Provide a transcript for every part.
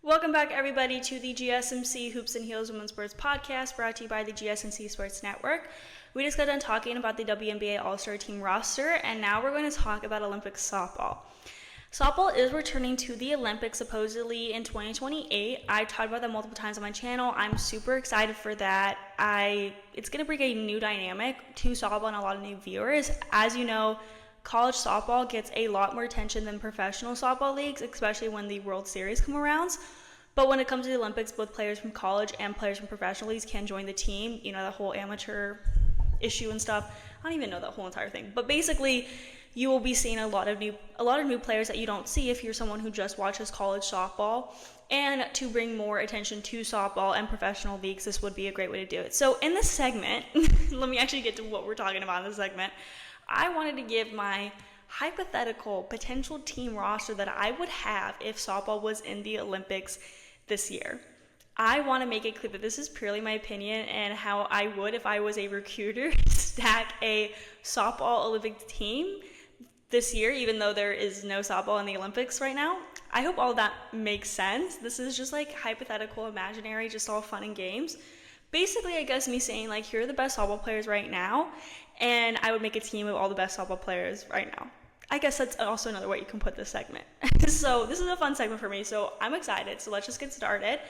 Welcome back, everybody, to the GSMC Hoops and Heels Women's Sports Podcast, brought to you by the GSMC Sports Network. We just got done talking about the WNBA All-Star Team roster, and now we're going to talk about Olympic softball. Softball is returning to the Olympics supposedly in 2028. I talked about that multiple times on my channel. I'm super excited for that. It's going to bring a new dynamic to softball and a lot of new viewers. As you know, college softball gets a lot more attention than professional softball leagues, especially when the World Series come around. But when it comes to the Olympics, both players from college and players from professional leagues can join the team. You know, the whole amateur issue and stuff. I don't even know that whole entire thing. But basically, you will be seeing a lot of new players that you don't see if you're someone who just watches college softball. And to bring more attention to softball and professional leagues, this would be a great way to do it. So in this segment, let me actually get to what we're talking about in this segment. I wanted to give my hypothetical potential team roster that I would have if softball was in the Olympics this year. I want to make it clear that this is purely my opinion and how I would, if I was a recruiter, stack a softball Olympic team this year, even though there is no softball in the Olympics right now. I hope all that makes sense. This is just like hypothetical, imaginary, just all fun and games. Basically, I guess me saying, like, here are the best softball players right now, and I would make a team of all the best softball players right now. I guess that's also another way you can put this segment. So this is a fun segment for me, so I'm excited. So let's just get started.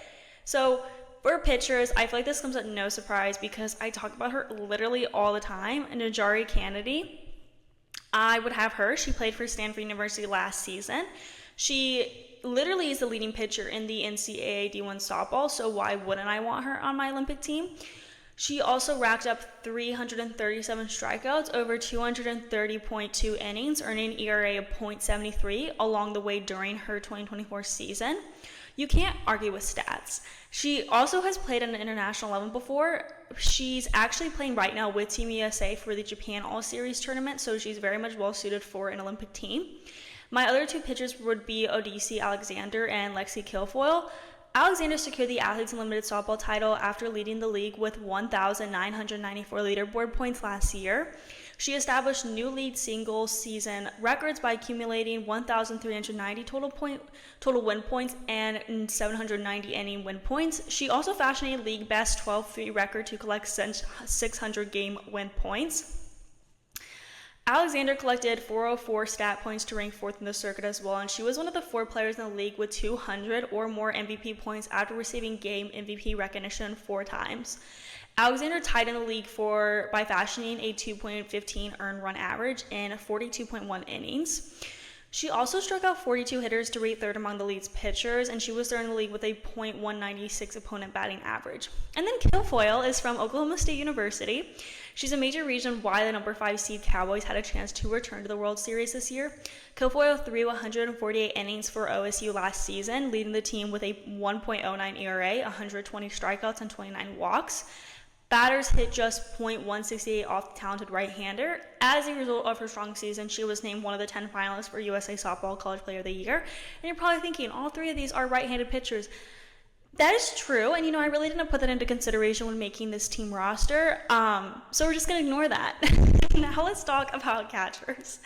So for pitchers, I feel like this comes at no surprise because I talk about her literally all the time. NiJaree Canady, I would have her. She played for Stanford University last season. She literally is the leading pitcher in the NCAA D1 softball, so why wouldn't I want her on my Olympic team? She also racked up 337 strikeouts over 230.2 innings, earning an ERA of .73 along the way during her 2024 season. You can't argue with stats. She also has played at an international level before. She's actually playing right now with Team USA for the Japan All-Series tournament, so she's very much well-suited for an Olympic team. My other two pitchers would be Odicci Alexander and Lexi Kilfoyl. Alexander secured the Athletes Unlimited softball title after leading the league with 1,994 leaderboard points last year. She established new league single season records by accumulating 1,390 total win points and 790 inning win points. She also fashioned a league best 12-3 record to collect 600 game win points. Alexander collected 404 stat points to rank fourth in the circuit as well, and she was one of the 4 players in the league with 200 or more MVP points after receiving game MVP recognition 4 times. Alexander tied in the league by fashioning a 2.15 earned run average in 42.1 innings. She also struck out 42 hitters to rate third among the league's pitchers, and she was third in the league with a .196 opponent batting average. And then Kilfoyl is from Oklahoma State University. She's a major reason why the number 5 seed Cowboys had a chance to return to the World Series this year. Kilfoyl threw 148 innings for OSU last season, leading the team with a 1.09 ERA, 120 strikeouts, and 29 walks. Batters hit just .168 off the talented right-hander. As a result of her strong season, she was named one of the 10 finalists for USA Softball College Player of the Year. And you're probably thinking, all 3 of these are right-handed pitchers. That is true, and I really didn't put that into consideration when making this team roster. So we're just going to ignore that. Now let's talk about catchers.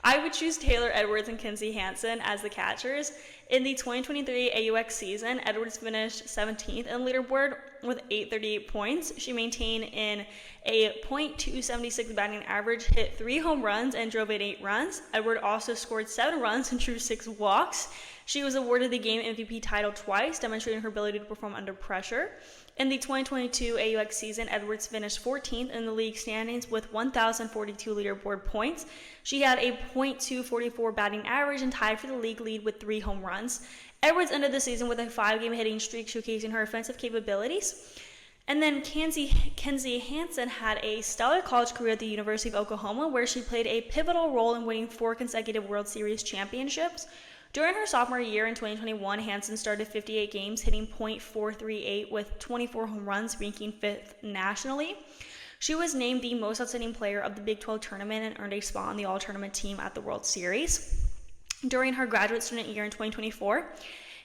I would choose Taylor Edwards and Kinzie Hanson as the catchers. In the 2023 AUX season, Edwards finished 17th in the leaderboard with 838 points. She maintained in a .276 batting average, hit 3 home runs, and drove in 8 runs. Edwards also scored 7 runs and drew 6 walks. She was awarded the game MVP title twice, demonstrating her ability to perform under pressure. In the 2022 AUX season, Edwards finished 14th in the league standings with 1,042 leaderboard points. She had a .244 batting average and tied for the league lead with 3 home runs. Edwards ended the season with a 5-game hitting streak showcasing her offensive capabilities. And then Kinzie Hanson had a stellar college career at the University of Oklahoma, where she played a pivotal role in winning 4 consecutive World Series championships. During her sophomore year in 2021, Hanson started 58 games, hitting .438 with 24 home runs, ranking 5th nationally. She was named the most outstanding player of the Big 12 tournament and earned a spot on the all-tournament team at the World Series. During her graduate student year in 2024,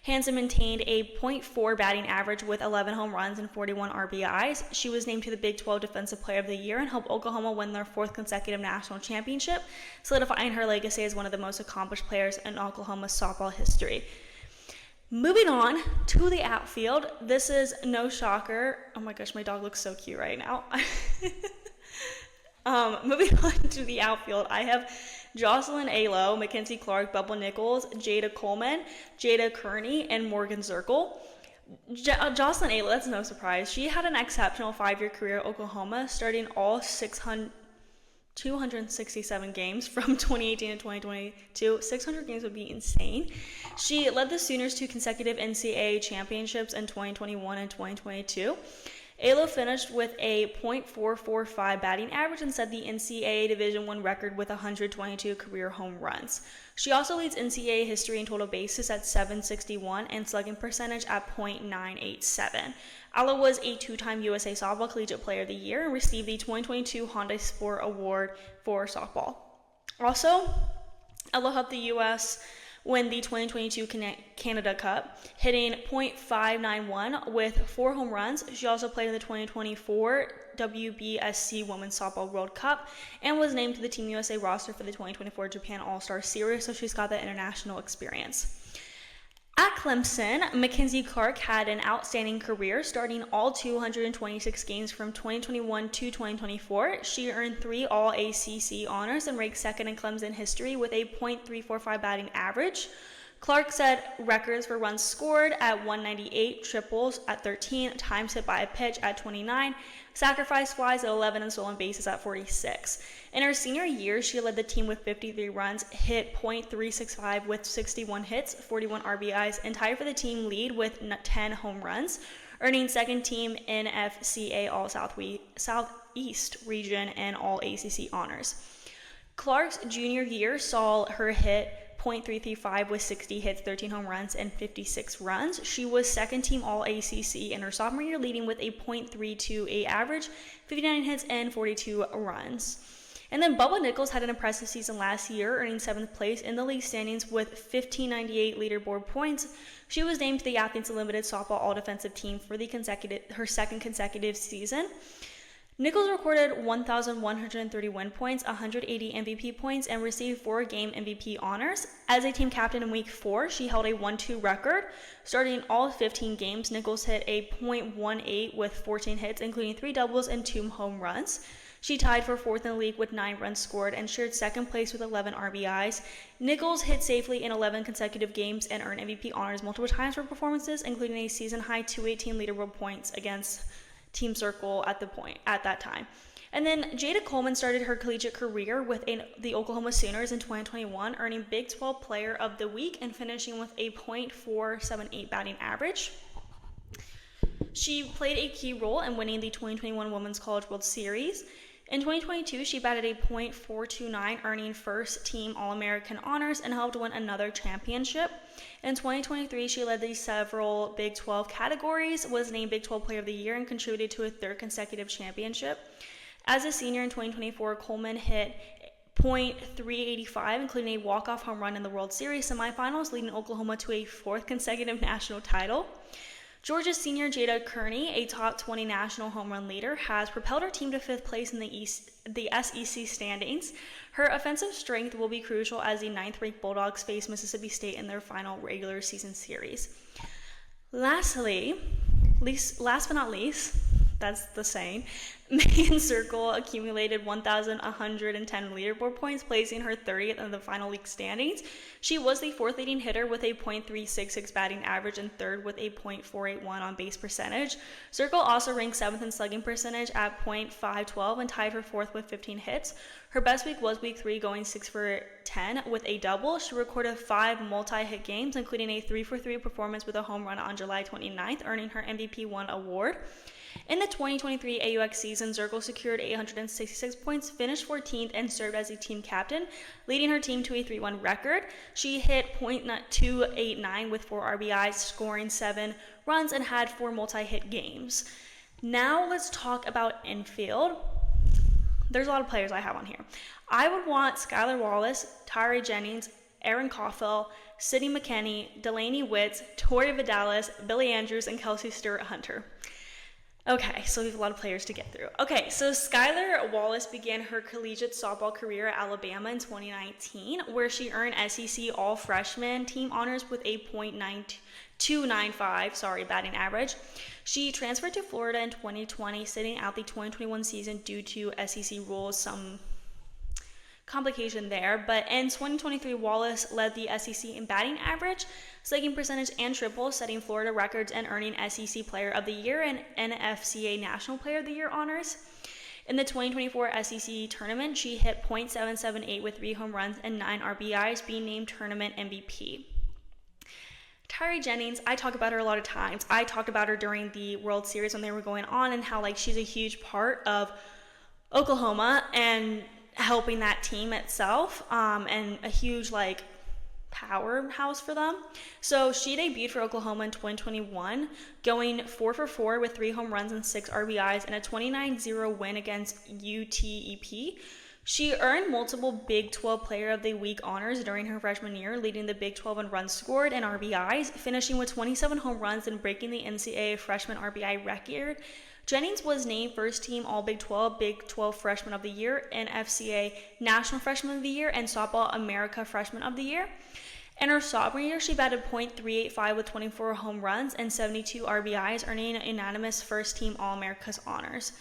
Hanson maintained a .4 batting average with 11 home runs and 41 RBIs. She was named to the Big 12 Defensive Player of the Year and helped Oklahoma win their 4th consecutive national championship, solidifying her legacy as one of the most accomplished players in Oklahoma's softball history. Moving on to the outfield. This is no shocker. Oh my gosh, my dog looks so cute right now. Moving on to the outfield, I have Jocelyn Alo, McKenzie Clark, Bubba Nickles, Jayda Coleman, Jayda Kearney, and Morgan Zerkle. Jocelyn Alo, that's no surprise. She had an exceptional 5-year career at Oklahoma, starting all 267 games from 2018 to 2022. 600 games would be insane. She led the Sooners to consecutive NCAA championships in 2021 and 2022. Alo finished with a .445 batting average and set the NCAA Division I record with 122 career home runs. She also leads NCAA history in total bases at 761 and slugging percentage at .987. Alo was a 2-time USA Softball Collegiate Player of the Year and received the 2022 Honda Sport Award for softball. Also, Alo helped the U.S. win the 2022 Canada Cup, hitting .591 with 4 home runs. She also played in the 2024 WBSC Women's Softball World Cup and was named to the Team USA roster for the 2024 Japan All-Star Series, so she's got that international experience. At Clemson, McKenzie Clark had an outstanding career, starting all 226 games from 2021 to 2024. She earned 3 All-ACC honors and ranked second in Clemson history with a .345 batting average. Clark set records for runs scored at 198, triples at 13, times hit by a pitch at 29, sacrifice flies at 11, and stolen bases at 46. In her senior year, she led the team with 53 runs, hit .365 with 61 hits, 41 RBIs, and tied for the team lead with 10 home runs, earning second team NFCA All-Southeast region and All-ACC honors. Clark's junior year saw her hit .335 with 60 hits, 13 home runs, and 56 runs. She was second team All-ACC in her sophomore year, leading with a .328 average, 59 hits, and 42 runs. And then Bubba Nickles had an impressive season last year, earning 7th place in the league standings with 1,598 leaderboard points. She was named to the Athletes Unlimited Softball All-Defensive Team for her second consecutive season. Nickles recorded 1,130 win points, 180 MVP points, and received 4 game MVP honors. As a team captain in Week 4, she held a 1-2 record. Starting all 15 games, Nickles hit a .18 with 14 hits, including 3 doubles and 2 home runs. She tied for 4th in the league with 9 runs scored and shared second place with 11 RBIs. Nickles hit safely in 11 consecutive games and earned MVP honors multiple times for performances, including a season-high 218 leaderboard points against Team Circle at that time. And then Jayda Coleman started her collegiate career with the Oklahoma Sooners in 2021, earning Big 12 Player of the Week and finishing with a .478 batting average. She played a key role in winning the 2021 Women's College World Series. In 2022, she batted a .429, earning first team All-American honors and helped win another championship. In 2023, she led the several Big 12 categories, was named Big 12 Player of the Year, and contributed to a 3rd consecutive championship. As a senior in 2024, Coleman hit .385, including a walk-off home run in the World Series semifinals, leading Oklahoma to a 4th consecutive national title. Georgia's senior Jayda Kearney, a top 20 national home run leader, has propelled her team to 5th place in the SEC standings. Her offensive strength will be crucial as the 9th-ranked Bulldogs face Mississippi State in their final regular season series. Last but not least, that's the saying, Morgan Zerkle accumulated 1,110 leaderboard points, placing her 30th in the final league standings. She was the 4th leading hitter with a .366 batting average and 3rd with a .481 on base percentage. Zerkle also ranked 7th in slugging percentage at .512 and tied for 4th with 15 hits. Her best week was Week 3, going 6 for 10 with a double. She recorded 5 multi-hit games, including a 3-for-3 performance with a home run on July 29th, earning her MVP 1 award. In the 2023 AUX season, Zerkle secured 866 points, finished 14th, and served as a team captain, leading her team to a 3-1 record. She hit .289 with 4 RBIs, scoring 7 runs, and had 4 multi-hit games. Now let's talk about infield. There's a lot of players I have on here. I would want Skylar Wallace, Tiare Jennings, Erin Coffel, Sydney McKinney, Delanie Wisz, Tori Vidales, Billie Andrews, and Kelsey Stewart-Hunter. Okay, so we have a lot of players to get through. Okay, so Skylar Wallace began her collegiate softball career at Alabama in 2019, where she earned SEC All-Freshman team honors with a .295 batting average. She transferred to Florida in 2020, sitting out the 2021 season due to SEC rules, some complication there. But in 2023, Wallace led the SEC in batting average, slugging percentage, and triples, setting Florida records and earning SEC Player of the Year and NFCA National Player of the Year honors. In the 2024 SEC tournament, she hit .778 with 3 home runs and 9 RBIs, being named tournament MVP. Tiare Jennings, I talk about her a lot of times. I talked about her during the World Series when they were going on, and how she's a huge part of Oklahoma and helping that team itself, and a huge powerhouse for them. So she debuted for Oklahoma in 2021, going 4 for 4 with 3 home runs and 6 RBIs and a 29-0 win against UTEP. She earned multiple Big 12 Player of the Week honors during her freshman year, leading the Big 12 in runs scored and RBIs, finishing with 27 home runs and breaking the NCAA freshman RBI record. Jennings was named first team All Big 12 Freshman of the Year, and FCA National Freshman of the Year, and Softball America Freshman of the Year. In her sophomore year, she batted .385 with 24 home runs and 72 RBIs, earning unanimous first team All-America's honors.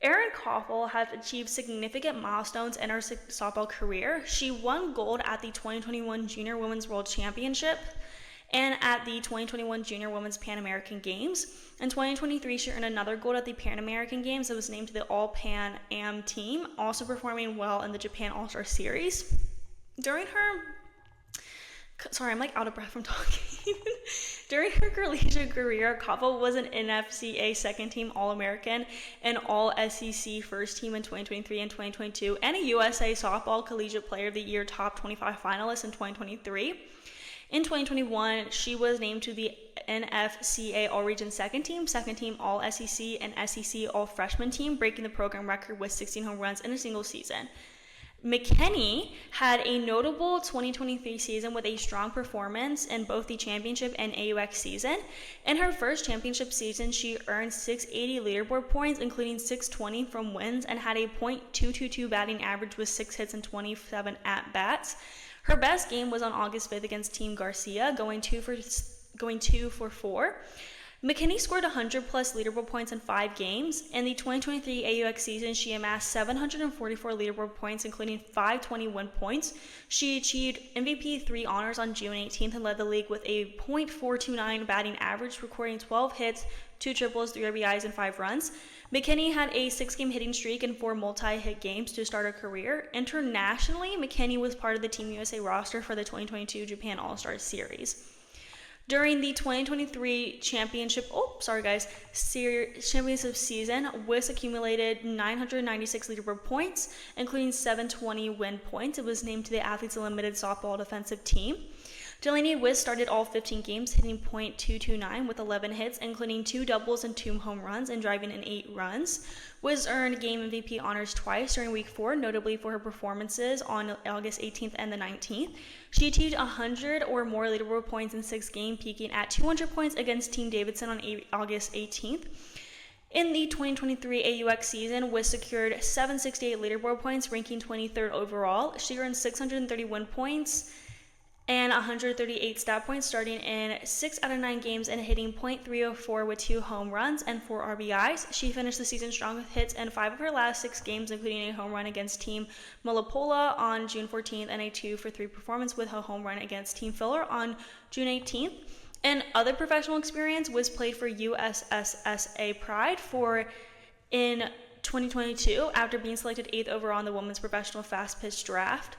Erin Coffel has achieved significant milestones in her softball career. She won gold at the 2021 Junior Women's World Championship and at the 2021 Junior Women's Pan American Games. In 2023, she earned another gold at the Pan American Games and was named to the All-Pan Am team, also performing well in the Japan All-Star Series. During her Sorry, I'm out of breath from talking. During her collegiate career, Coffel was an NFCA second-team All-American and All-SEC first-team in 2023 and 2022, and a USA Softball Collegiate Player of the Year top 25 finalist in 2023. In 2021, she was named to the NFCA All-Region second-team All-SEC, and SEC All-Freshman team, breaking the program record with 16 home runs in a single season. McKinney had a notable 2023 season with a strong performance in both the championship and AUX season. In her first championship season, she earned 680 leaderboard points, including 620 from wins, and had a .222 batting average with 6 hits and 27 at-bats. Her best game was on August 5th against Team Garcia, going 2 for 4. McKinney scored 100-plus leaderboard points in 5 games. In the 2023 AUX season, she amassed 744 leaderboard points, including 521 points. She achieved MVP 3 honors on June 18th and led the league with a .429 batting average, recording 12 hits, 2 triples, 3 RBIs, and 5 runs. McKinney had a 6-game hitting streak and 4 multi-hit games to start her career. Internationally, McKinney was part of the Team USA roster for the 2022 Japan All-Star Series. During the 2023 championship season, Wisz accumulated 996 leaderboard points, including 720 win points. It was named to the Athletes Unlimited softball defensive team. Delanie Wisz started all 15 games, hitting .229 with 11 hits, including 2 doubles and 2 home runs, and driving in 8 runs. Wisz earned game MVP honors twice during Week 4, notably for her performances on August 18th and the 19th. She achieved 100 or more leaderboard points in 6 games, peaking at 200 points against Team Davidson on August 18th. In the 2023 AUX season, Wisz secured 768 leaderboard points, ranking 23rd overall. She earned 631 points and 138 stat points, starting in 6 out of 9 games and hitting .304 with 2 home runs and 4 RBIs. She finished the season strong with hits in 5 of her last 6 games, including a home run against Team Mullapola on June 14th and a 2-for-3 performance with a home run against Team Filler on June 18th. In other professional experience, Wisz played for USSSA Pride in 2022 after being selected 8th overall in the Women's Professional Fast Pitch Draft.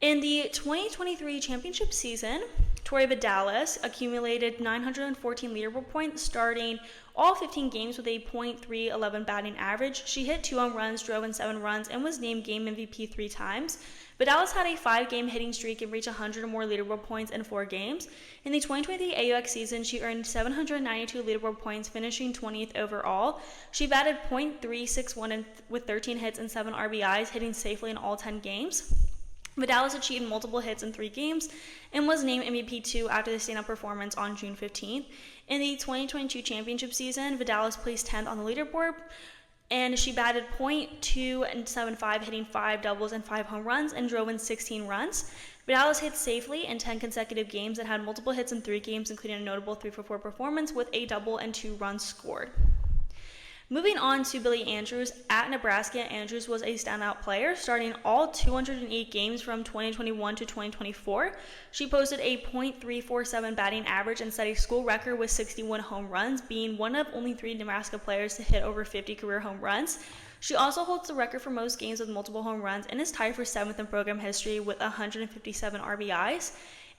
In the 2023 championship season, Tori Vidales accumulated 914 leaderboard points, starting all 15 games with a .311 batting average. She hit 2 home runs, drove in 7 runs, and was named game MVP 3 times. Vidales had a 5-game hitting streak and reached 100 or more leaderboard points in 4 games. In the 2023 AUX season, she earned 792 leaderboard points, finishing 20th overall. She batted .361 with 13 hits and 7 RBIs, hitting safely in all 10 games. Vidales achieved multiple hits in 3 games and was named MVP 2 after the standout performance on June 15th. In the 2022 championship season, Vidales placed 10th on the leaderboard, and she batted .275, hitting 5 doubles and 5 home runs, and drove in 16 runs. Vidales hit safely in 10 consecutive games and had multiple hits in 3 games, including a notable 3-for-4 performance with a double and 2 runs scored. Moving on to Billie Andrews. At Nebraska, Andrews was a standout player, starting all 208 games from 2021 to 2024. She posted a .347 batting average and set a school record with 61 home runs, being one of only 3 Nebraska players to hit over 50 career home runs. She also holds the record for most games with multiple home runs and is tied for 7th in program history with 157 RBIs.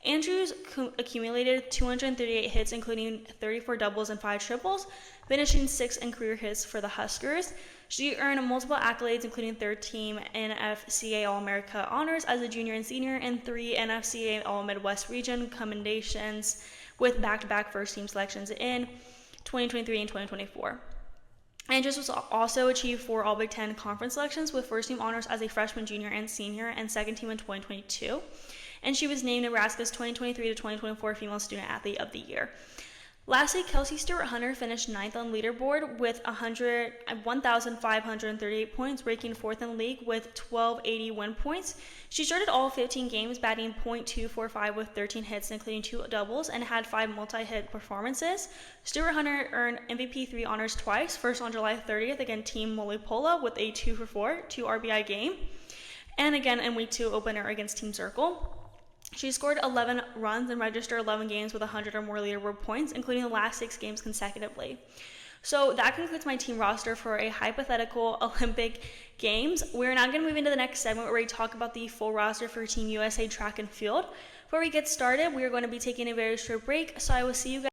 Andrews accumulated 238 hits, including 34 doubles and 5 triples, finishing 6th in career hits for the Huskers. She earned multiple accolades, including 13 NFCA All-America honors as a junior and senior, and 3 NFCA All-Midwest Region commendations with back-to-back first-team selections in 2023 and 2024. Andrews was also achieved 4 All-Big Ten conference selections with first-team honors as a freshman, junior, and senior, and second team in 2022. And she was named Nebraska's 2023 to 2024 Female Student Athlete of the Year. Lastly, Kelsey Stewart-Hunter finished 9th on leaderboard with 1,538 points, ranking 4th in the league with 1,280 win points. She started all 15 games, batting .245 with 13 hits, including 2 doubles, and had 5 multi-hit performances. Stewart-Hunter earned MVP 3 honors twice, first on July 30th against Team Molepola with a 2-for-4, 2 RBI game, and again in Week 2 opener against Team Zerkle. She scored 11 runs and registered 11 games with 100 or more leaderboard points, including the last 6 games consecutively. So that concludes my team roster for a hypothetical Olympic Games. We're now going to move into the next segment where we talk about the full roster for Team USA track and field. Before we get started, we are going to be taking a very short break, so I will see you guys